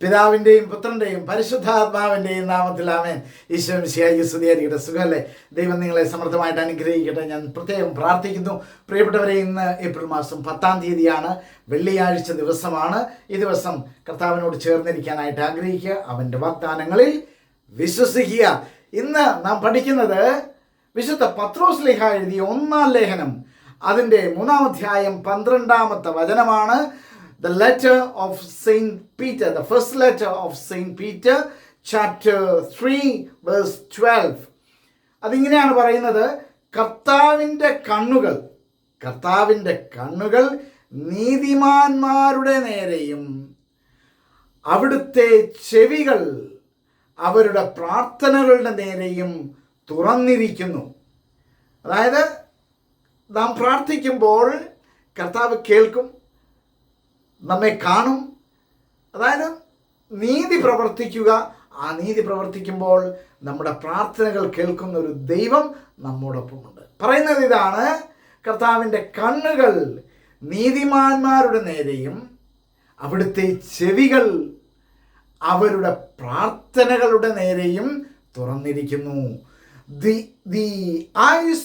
പിതാവിൻ്റെയും പുത്രൻ്റെയും പരിശുദ്ധാത്മാവിൻ്റെയും നാമത്തിൽ ആമേൻ. ഈശോ മിശിഹായ്ക്ക് സ്തുതിയായിരിക്കട്ടെ. സുഖമല്ലേ? ദൈവം നിങ്ങളെ സമൃദ്ധമായിട്ട് അനുഗ്രഹിക്കട്ടെ. ഞാൻ പ്രത്യേകം പ്രാർത്ഥിക്കുന്നു. പ്രിയപ്പെട്ടവരെ, ഇന്ന് ഏപ്രിൽ മാസം 10-ാം തീയതിയാണ്, വെള്ളിയാഴ്ച ദിവസമാണ്. ഈ ദിവസം കർത്താവിനോട് ചേർന്നിരിക്കാനായിട്ട് ആഗ്രഹിക്കുക, അവൻ്റെ വാഗ്ദാനങ്ങളിൽ വിശ്വസിക്കുക. ഇന്ന് നാം പഠിക്കുന്നത് വിശുദ്ധ പത്രോസ് ശ്ലീഹ എഴുതിയ 1-ാം ലേഖനം, അതിൻ്റെ 3-ാം അധ്യായം 12-ാമത്തെ വചനമാണ്. The letter of Saint Peter, the first letter of Saint Peter, chapter 3, verse 12. അതിങ്ങനെയാണ് പറയുന്നത്: കർത്താവിൻ്റെ കണ്ണുകൾ നീതിമാന്മാരുടെ നേരെയും അവിടുത്തെ ചെവികൾ അവരുടെ പ്രാർത്ഥനകളുടെ നേരെയും തുറന്നിരിക്കുന്നു. അതായത്, നാം പ്രാർത്ഥിക്കുമ്പോൾ കർത്താവ് കേൾക്കും, നമ്മെ കാണും. അതായത് നീതി പ്രവർത്തിക്കുക. ആ നീതി പ്രവർത്തിക്കുമ്പോൾ നമ്മുടെ പ്രാർത്ഥനകൾ കേൾക്കുന്ന ഒരു ദൈവം നമ്മോടൊപ്പമുണ്ട്. പറയുന്നത് ഇതാണ്: കർത്താവിൻ്റെ കണ്ണുകൾ നീതിമാന്മാരുടെ നേരെയും അവിടുത്തെ ചെവികൾ അവരുടെ പ്രാർത്ഥനകളുടെ നേരെയും തുറന്നിരിക്കുന്നു. The eyes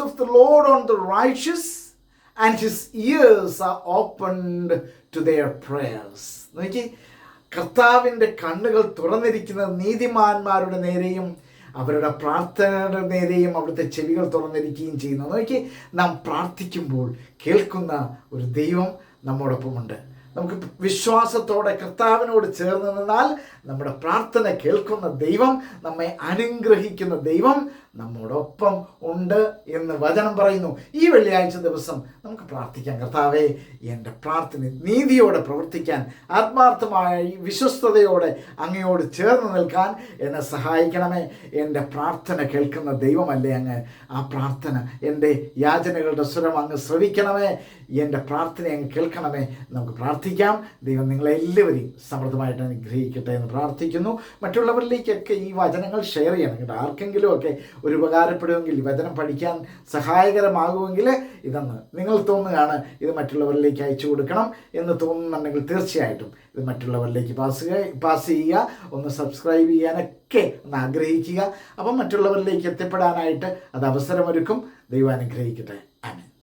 of the Lord on the righteous, and his ears are opened to their prayers. നോക്കി, കർത്താവിൻ്റെ കണ്ണുകൾ തുറന്നിരിക്കുന്നത് നീതിമാന്മാരുടെ നേരെയും അവരുടെ പ്രാർത്ഥനയുടെ നേരെയും അവിടുത്തെ ചെവികൾ തുറന്നിരിക്കുകയും ചെയ്യുന്നു. നോക്കി, നാം പ്രാർത്ഥിക്കുമ്പോൾ കേൾക്കുന്ന ഒരു ദൈവം നമ്മോടൊപ്പമുണ്ട്. നമുക്ക് വിശ്വാസത്തോടെ കർത്താവിനോട് ചേർന്ന് നിന്നാൽ നമ്മുടെ പ്രാർത്ഥന കേൾക്കുന്ന ദൈവം, നമ്മെ അനുഗ്രഹിക്കുന്ന ദൈവം നമ്മോടൊപ്പം ഉണ്ട് എന്ന് വചനം പറയുന്നു. ഈ വെള്ളിയാഴ്ച ദിവസം നമുക്ക് പ്രാർത്ഥിക്കാം: കർത്താവേ, എൻ്റെ പ്രാർത്ഥന നീതിയോടെ പ്രവർത്തിക്കാൻ, ആത്മാർത്ഥമായി വിശ്വസ്തയോടെ അങ്ങയോട് ചേർന്ന് നിൽക്കാൻ എന്നെ സഹായിക്കണമേ. എൻ്റെ പ്രാർത്ഥന കേൾക്കുന്ന ദൈവമല്ലേ അങ്ങ്? ആ പ്രാർത്ഥന, എൻ്റെ യാചനകളുടെ സ്വരം അങ്ങ് ശ്രവിക്കണമേ. എൻ്റെ പ്രാർത്ഥന അങ്ങ് കേൾക്കണമേ. നമുക്ക് പ്രാർത്ഥിക്കാം. ദൈവം നിങ്ങളെല്ലാവരെയും സമൃദ്ധമായിട്ട് അനുഗ്രഹിക്കട്ടെ എന്ന് പ്രാർത്ഥിക്കുന്നു. മറ്റുള്ളവരിലേക്കൊക്കെ ഈ വചനങ്ങൾ ഷെയർ ചെയ്യണം കേട്ടോ. ആർക്കെങ്കിലുമൊക്കെ ഒരു ഉപകാരപ്പെടുമെങ്കിൽ, വചനം പഠിക്കാൻ സഹായകരമാകുമെങ്കിൽ ഇതെന്ന് നിങ്ങൾ തോന്നുകയാണ്, ഇത് മറ്റുള്ളവരിലേക്ക് അയച്ചു കൊടുക്കണം എന്ന് തോന്നുന്നുണ്ടെങ്കിൽ തീർച്ചയായിട്ടും ഇത് മറ്റുള്ളവരിലേക്ക് പാസ് ചെയ്യുക. ഒന്ന് സബ്സ്ക്രൈബ് ചെയ്യാനൊക്കെ ഒന്ന് ആഗ്രഹിക്കുക. അപ്പം മറ്റുള്ളവരിലേക്ക് എത്തിപ്പെടാനായിട്ട് അത് അവസരമൊരുക്കും. ദൈവം അനുഗ്രഹിക്കട്ടെ.